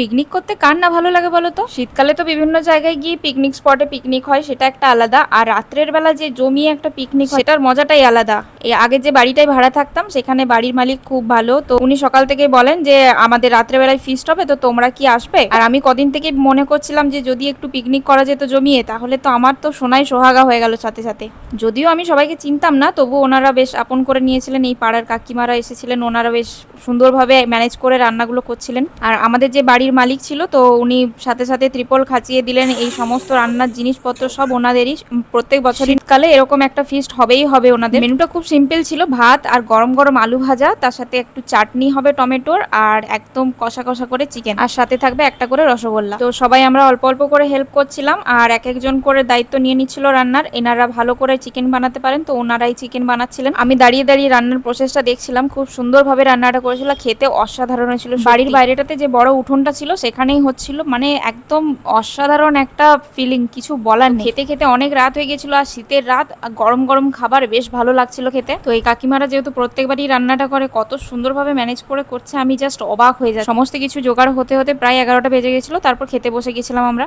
Picnic করতে কার না ভালো লাগে বলো তো? শীতকালে তো বিভিন্ন জায়গায় গিয়ে পিকনিক স্পটে পিকনিক হয়, সেটা একটা আলাদা। আর রাত্রের বেলা যে জমিয়ে একটা পিকনিক হয় সেটার মজাটাই আলাদা। এই আগে যে বাড়িটায় ভাড়া থাকতাম সেখানে বাড়ির মালিক খুব ভালো, তো উনি সকাল থেকে বলেন যে আমাদের রাত্রেবেলায় ফিস্ট হবে, তো তোমরা কি আসবে? আর আমি কদিন থেকে মনে করছিলাম যে যদি একটু পিকনিক করা যেত জমিয়ে, তাহলে তো আমার তো সোনায় সোহাগা হয়ে গেল সাথে সাথে। যদিও আমি সবাইকে চিনতাম না, তবু ওনারা বেশ আপন করে নিয়েছিলেন। এই পাড়ার কাকিমারা এসেছিলেন, ওনারা বেশ সুন্দরভাবে ম্যানেজ করে রান্নাগুলো করছিলেন। আর আমাদের যে বাড়ির মালিক ছিল, তো উনি সাথে সাথে ত্রিপল খাচিয়ে দিলেন। এই সমস্ত রান্নার জিনিসপত্র সব ওনাদেরই। প্রত্যেক বছর শীতকালে এরকম একটা ফিস্ট হবেই হবে ওনাদের। মেনুটা খুব সিম্পল ছিল, ভাত আর গরম গরম আলু ভাজা, তার সাথে একটু চাটনি হবে টমেটোর, আর একদম কষা কষা করে চিকেন, আর সাথে থাকবে একটা করে রসগোল্লা। তো সবাই আমরা অল্প অল্প করে হেল্প করছিলাম, আর এক একজন করে দায়িত্ব নিয়ে নিচ্ছিল রান্নার। এনারা ভালো করে চিকেন বানাতে পারেন, তো ওনারাই চিকেন বানাচ্ছিলেন। আমি দাঁড়িয়ে দাঁড়িয়ে রান্নার প্রসেসটা দেখছিলাম। খুব সুন্দরভাবে রান্নাটা করেছিল, খেতে অসাধারণ হয়েছিল। বাড়ির বাইরেটাতে যে বড় উঠোনটা ছিল সেখানেই হচ্ছিল, মানে একদম অসাধারণ একটা ফিলিং, কিছু বলার নেই। খেতে খেতে অনেক রাত হয়ে গেছিল, আর শীতের রাত, গরম গরম খাবার বেশ ভালো লাগছিল খেতে। তো এই কাকিমারা যেহেতু প্রত্যেকবারই রান্নাটা করে, কত সুন্দরভাবে ম্যানেজ করে করছে, আমি জাস্ট অবাক হয়ে যাই। সমস্ত কিছু জোগাড় হতে হতে প্রায় 11টা বেজে গেছিল, তারপর খেতে বসে গেছিলাম আমরা।